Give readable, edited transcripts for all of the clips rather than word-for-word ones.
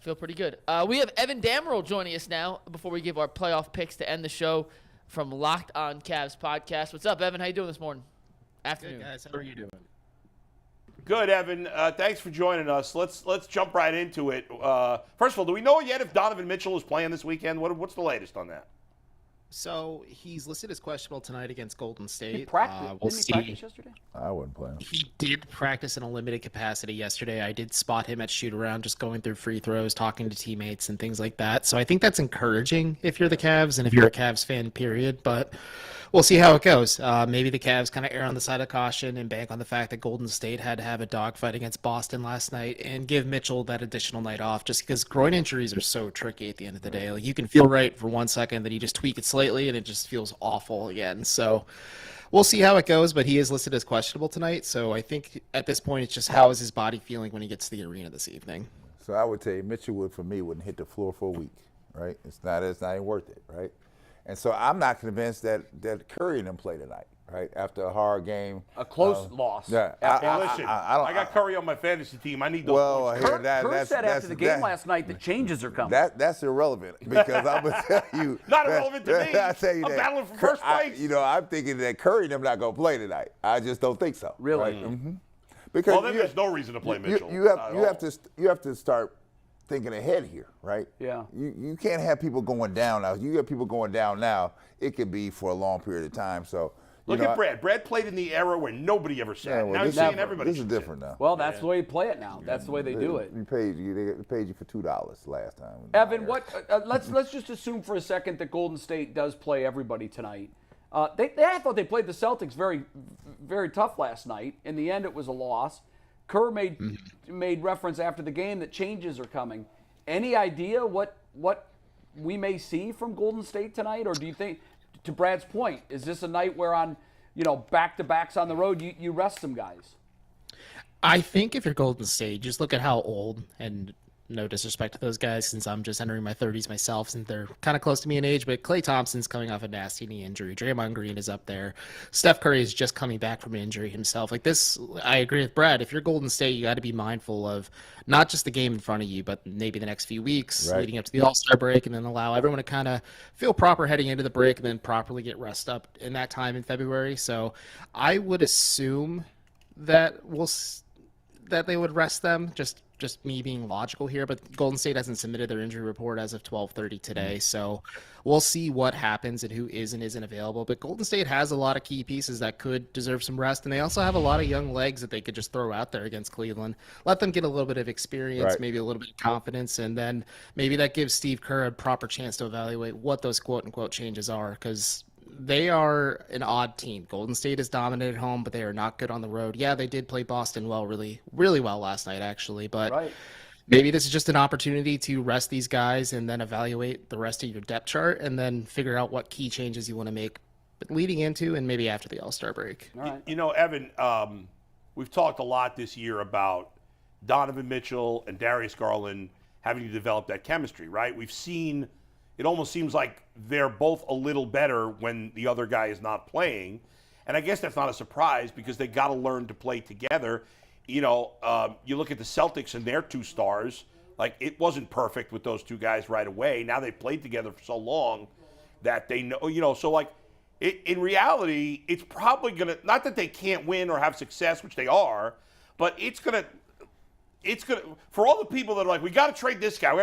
feel pretty good. We have Evan Dammarell joining us now before we give our playoff picks to end the show from Locked On Cavs podcast. What's up, Evan? How you doing this morning? Afternoon. Good, guys. How are you doing? Good, Evan. Thanks for joining us. Let's jump right into it. First of all, do we know yet if Donovan Mitchell is playing this weekend? What's the latest on that? So he's listed as questionable tonight against Golden State. He practiced. We'll Didn't see. he practice yesterday? I wouldn't play him. He did practice in a limited capacity yesterday. I did spot him at shoot-around, just going through free throws, talking to teammates and things like that. So I think that's encouraging if you're the Cavs and if you're a Cavs fan, period. But we'll see how it goes. Maybe the Cavs kind of err on the side of caution and bank on the fact that Golden State had to have a dogfight against Boston last night and give Mitchell that additional night off just because groin injuries are so tricky at the end of the day. Like, you can feel right for 1 second, then you just tweak it slightly and it just feels awful again. So we'll see how it goes, but he is listed as questionable tonight. So I think at this point it's just how is his body feeling when he gets to the arena this evening. So I would tell you, Mitchell would, for me, wouldn't hit the floor for a week, right? It's not even worth it, right? And so I'm not convinced that Curry and them play tonight, right? After a hard game. A close loss. Yeah. Listen, I got Curry on my fantasy team. I need those points. Kurt said after the game last night that changes are coming. That's irrelevant because I'm going to tell you. Not irrelevant to me. I tell you I'm that. battling for first place. I'm thinking that Curry and them not going to play tonight. I just don't think so. Really? Right? Mm-hmm. Because Well, then there's no reason to play Mitchell. You have to start thinking ahead here, right? Yeah. You can't have people going down now. You get people going down now, it could be for a long period of time. So Look at Brad. Brad played in the era where nobody ever sat. Now he's seeing everybody. This is different now. Well, that's the way you play it now. That's the way they do it. They paid you for $2 last time. Evan, let's just assume for a second that Golden State does play everybody tonight. I thought they played the Celtics very, very tough last night. In the end, it was a loss. Kerr made reference after the game that changes are coming. Any idea what we may see from Golden State tonight, or do you think, to Brad's point, is this a night where on back-to-backs on the road you rest some guys? I think if you're Golden State, just look at how old, and no disrespect to those guys since I'm just entering my 30s myself since they're kind of close to me in age, but Klay Thompson's coming off a nasty knee injury. Draymond Green is up there. Steph Curry is just coming back from an injury himself. Like this, I agree with Brad. If you're Golden State, you got to be mindful of not just the game in front of you, but maybe the next few weeks leading up to the All-Star break, and then allow everyone to kind of feel proper heading into the break and then properly get rest up in that time in February. So I would assume that that they would rest them, just me being logical here, but Golden State hasn't submitted their injury report as of 12:30 today, so we'll see what happens and who is and isn't available. But Golden State has a lot of key pieces that could deserve some rest, and they also have a lot of young legs that they could just throw out there against Cleveland. Let them get a little bit of experience, maybe a little bit of confidence, and then maybe that gives Steve Kerr a proper chance to evaluate what those quote-unquote changes are, because they are an odd team. Golden State is dominant at home, but they are not good on the road. Yeah, they did play Boston well, really, really well last night, actually. But maybe this is just an opportunity to rest these guys and then evaluate the rest of your depth chart and then figure out what key changes you want to make leading into and maybe after the All-Star break. All right. Evan, we've talked a lot this year about Donovan Mitchell and Darius Garland having to develop that chemistry, right? We've seen – it almost seems like they're both a little better when the other guy is not playing. And I guess that's not a surprise because they got to learn to play together. You look at the Celtics and their two stars, like it wasn't perfect with those two guys right away. Now they've played together for so long that they know, so like in reality, it's probably going to, not that they can't win or have success, which they are, but it's going to, for all the people that are like, we got to trade this guy.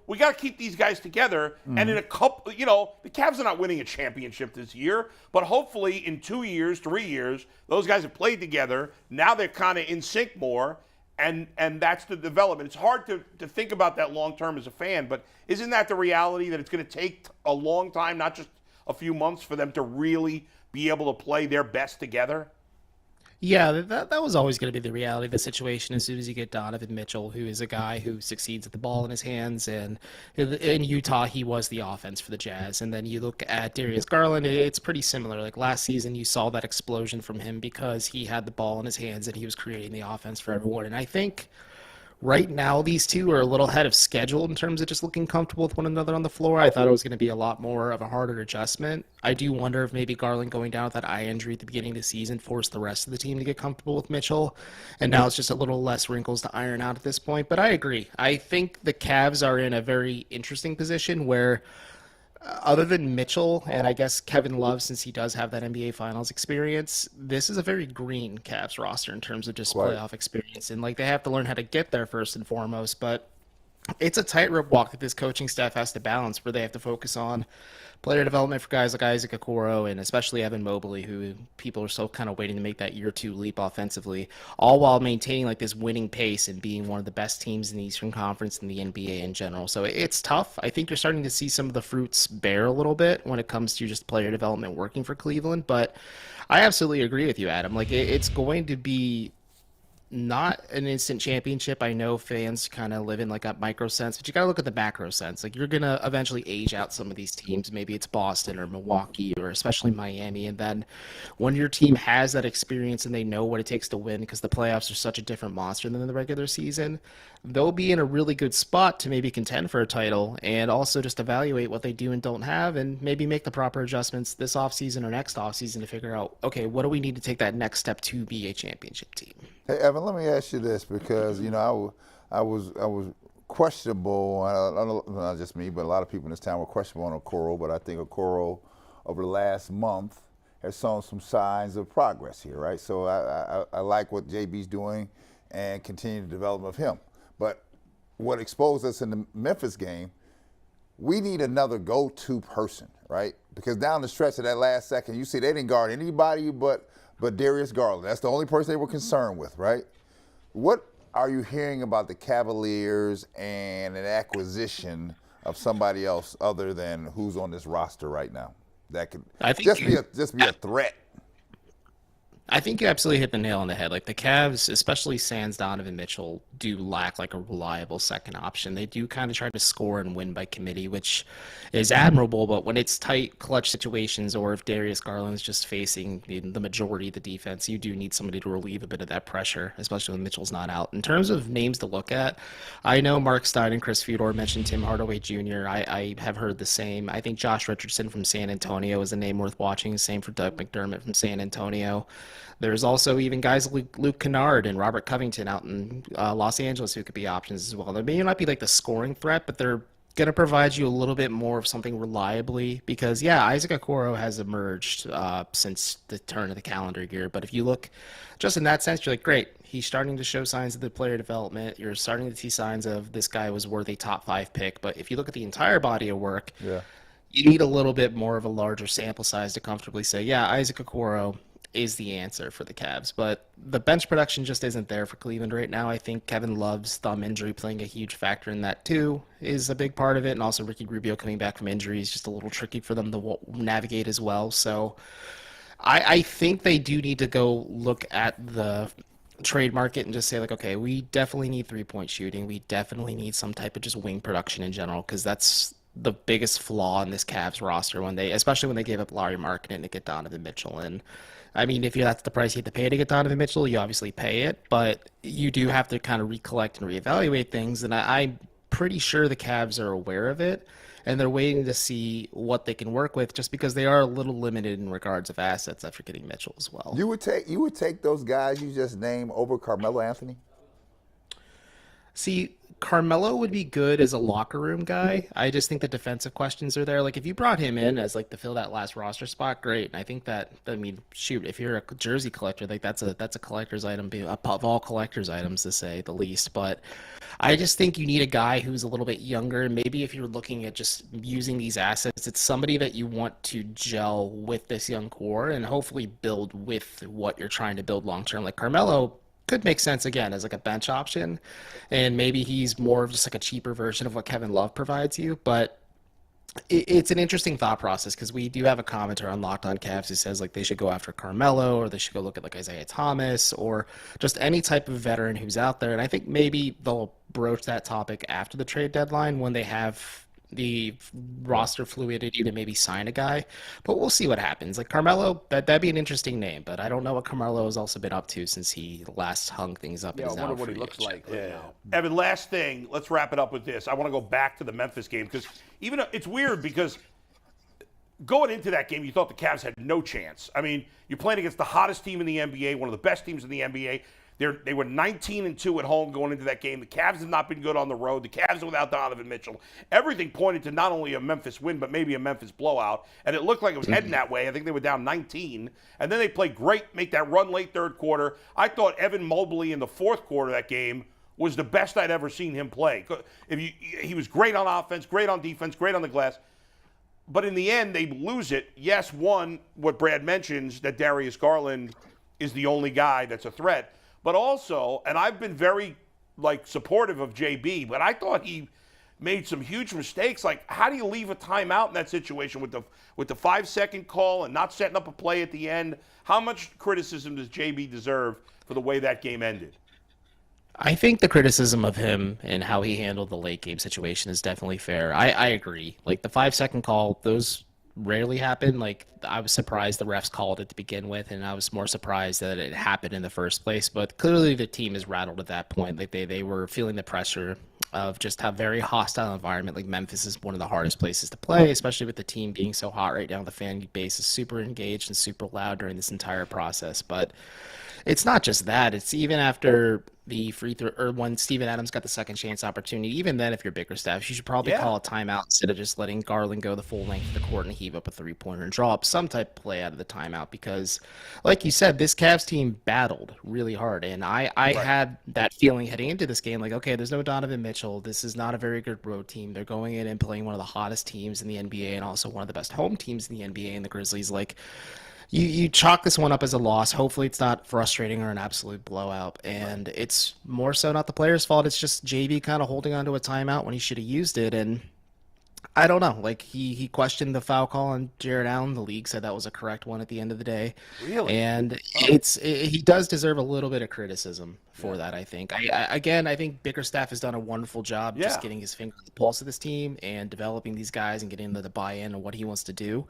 We got to keep these guys together. Mm-hmm. And in a couple, the Cavs are not winning a championship this year, but hopefully in 2 years, 3 years, those guys have played together. Now they're kind of in sync more, and that's the development. It's hard to think about that long term as a fan, but isn't that the reality that it's going to take a long time, not just a few months, for them to really be able to play their best together? Yeah, that was always going to be the reality of the situation as soon as you get Donovan Mitchell, who is a guy who succeeds at the ball in his hands. And in Utah, he was the offense for the Jazz. And then you look at Darius Garland, it's pretty similar. Like last season, you saw that explosion from him because he had the ball in his hands and he was creating the offense for everyone. And I think Right now, these two are a little ahead of schedule in terms of just looking comfortable with one another on the floor. I thought it was going to be a lot more of a harder adjustment. I do wonder if maybe Garland going down with that eye injury at the beginning of the season forced the rest of the team to get comfortable with Mitchell. And now it's just a little less wrinkles to iron out at this point. But I agree. I think the Cavs are in a very interesting position where other than Mitchell and I guess Kevin Love, since he does have that NBA Finals experience, this is a very green Cavs roster in terms of just playoff experience. And like they have to learn how to get there first and foremost. But it's a tightrope walk that this coaching staff has to balance, where they have to focus on player development for guys like Isaac Okoro and especially Evan Mobley, who people are still kind of waiting to make that year two leap offensively, all while maintaining like this winning pace and being one of the best teams in the Eastern Conference and the NBA in general. So it's tough. I think you're starting to see some of the fruits bear a little bit when it comes to just player development working for Cleveland. But I absolutely agree with you, Adam. Like it's going to be not an instant championship. I know fans kind of live in like a micro sense, but you got to look at the macro sense. Like you're going to eventually age out some of these teams. Maybe it's Boston or Milwaukee or especially Miami. And then when your team has that experience and they know what it takes to win, because the playoffs are such a different monster than the regular season, they'll be in a really good spot to maybe contend for a title and also just evaluate what they do and don't have and maybe make the proper adjustments this offseason or next offseason to figure out, okay, what do we need to take that next step to be a championship team? Hey, Evan, let me ask you this because, I was questionable, not just me, but a lot of people in this town were questionable on Okoro, but I think Okoro over the last month has shown some signs of progress here, right? So I like what JB's doing and continue the development of him. But what exposed us in the Memphis game, we need another go-to person, right? Because down the stretch of that last second, you see they didn't guard anybody but Darius Garland. That's the only person they were concerned with, right? What are you hearing about the Cavaliers and an acquisition of somebody else other than who's on this roster right now that could just be a threat? I think you absolutely hit the nail on the head. Like the Cavs, especially sans Donovan Mitchell, do lack like a reliable second option. They do kind of try to score and win by committee, which is admirable. But when it's tight clutch situations, or if Darius Garland is just facing the majority of the defense, you do need somebody to relieve a bit of that pressure, especially when Mitchell's not out. In terms of names to look at, I know Mark Stein and Chris Fedor mentioned Tim Hardaway Jr. I have heard the same. I think Josh Richardson from San Antonio is a name worth watching. Same for Doug McDermott from San Antonio. There's also even guys like Luke Kennard and Robert Covington out in Los Angeles who could be options as well. They may not be like the scoring threat, but they're going to provide you a little bit more of something reliably because, yeah, Isaac Okoro has emerged since the turn of the calendar year. But if you look just in that sense, you're like, great, he's starting to show signs of the player development. You're starting to see signs of this guy was worth a top 5 pick. But if you look at the entire body of work, you need a little bit more of a larger sample size to comfortably say, yeah, Isaac Okoro is the answer for the Cavs. But the bench production just isn't there for Cleveland right now. I think Kevin Love's thumb injury playing a huge factor in that too is a big part of it. And also Ricky Rubio coming back from injury is just a little tricky for them to navigate as well. So I think they do need to go look at the trade market and just say like, okay, we definitely need 3-point shooting. We definitely need some type of just wing production in general, because that's the biggest flaw in this Cavs roster especially when they gave up Larry Markkinen to get Donovan Mitchell. And I mean, if that's the price you have to pay to get Donovan Mitchell, you obviously pay it, but you do have to kind of recollect and reevaluate things. And I'm pretty sure the Cavs are aware of it, and they're waiting to see what they can work with, just because they are a little limited in regards of assets after getting Mitchell as well. You would take those guys you just named over Carmelo Anthony? See, Carmelo would be good as a locker room guy. I just think the defensive questions are there. Like, if you brought him in as like to fill that last roster spot, great. And I think that, I mean, shoot, if you're a jersey collector, like that's a collector's item, above all collector's items to say the least. But I just think you need a guy who's a little bit younger. And maybe if you're looking at just using these assets, it's somebody that you want to gel with this young core and hopefully build with what you're trying to build long term. Like Carmelo could make sense again as like a bench option, and maybe he's more of just like a cheaper version of what Kevin Love provides you. But it's an interesting thought process, because we do have a commenter on Locked On Cavs who says like they should go after Carmelo, or they should go look at like Isaiah Thomas, or just any type of veteran who's out there. And I think maybe they'll broach that topic after the trade deadline when they have the roster fluidity to maybe sign a guy, but we'll see what happens. Like Carmelo, that'd be an interesting name, but I don't know what Carmelo has also been up to since he last hung things up. Yeah, I in his wonder now what he free looks agent. like right now. Evan, last thing, let's wrap it up with this. I want to go back to the Memphis game because even it's weird because going into that game, you thought the Cavs had no chance. I mean, you're playing against the hottest team in the NBA, one of the best teams in the NBA. They were 19-2 at home going into that game. The Cavs have not been good on the road. The Cavs are without Donovan Mitchell. Everything pointed to not only a Memphis win, but maybe a Memphis blowout. And it looked like it was heading that way. I think they were down 19. And then they played great, make that run late third quarter. I thought Evan Mobley in the fourth quarter of that game was the best I'd ever seen him play. He was great on offense, great on defense, great on the glass. But in the end, they lose it. Yes, one, what Brad mentions, that Darius Garland is the only guy that's a threat. But also, and I've been very, supportive of JB, but I thought he made some huge mistakes. Like, how do you leave a timeout in that situation with the 5-second call and not setting up a play at the end? How much criticism does JB deserve for the way that game ended? I think the criticism of him and how he handled the late game situation is definitely fair. I agree. Like the 5-second call, those rarely happen. Like I was surprised the refs called it to begin with, and I was more surprised that it happened in the first place. But clearly the team is rattled at that point. Like they were feeling the pressure of just how very hostile environment. Like Memphis is one of the hardest places to play, especially with the team being so hot right now. The fan base is super engaged and super loud during this entire process. But it's not just that. It's even after the free throw, or when Steven Adams got the second chance opportunity, even then, if you're Bickerstaff, you should probably call a timeout instead of just letting Garland go the full length of the court and heave up a three-pointer and draw up some type of play out of the timeout. Because, like you said, this Cavs team battled really hard. And I had that feeling heading into this game, like, okay, there's no Donovan Mitchell. This is not a very good road team. They're going in and playing one of the hottest teams in the NBA and also one of the best home teams in the NBA, and the Grizzlies. Like, you chalk this one up as a loss. Hopefully it's not frustrating or an absolute blowout. And it's more so not the players' fault. It's just JB kind of holding on to a timeout when he should have used it. And I don't know. Like he questioned the foul call on Jared Allen. The league said that was a correct one at the end of the day. Really? And he does deserve a little bit of criticism for that, I think. I think Bickerstaff has done a wonderful job just getting his finger on the pulse of this team and developing these guys and getting them to buy in on what he wants to do.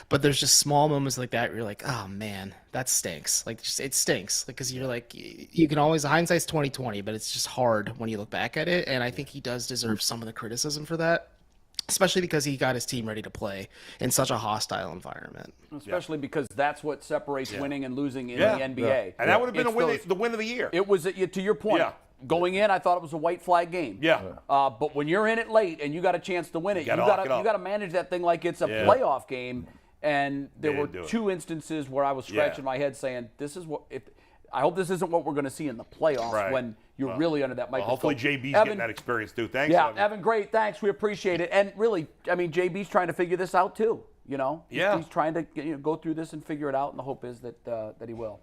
But there's just small moments like that where you're like, oh man, that stinks. Like it stinks because you're like, you can always, hindsight's 20/20, but it's just hard when you look back at it. And I think he does deserve some of the criticism for that, especially because he got his team ready to play in such a hostile environment. Especially because that's what separates winning and losing in the NBA. Yeah. And that would have been the win of the year. It was, to your point, going in, I thought it was a white flag game. Yeah. But when you're in it late and you got a chance to win it, you got to manage that thing like it's a playoff game. And there were two instances where I was scratching my head saying, "This is what." I hope this isn't what we're going to see in the playoffs when you're really under that microscope. Hopefully JB's getting that experience too. Thanks. Yeah, Evan, great. Thanks. We appreciate it. And really, I mean, JB's trying to figure this out too. You know, he's trying to go through this and figure it out, and the hope is that he will.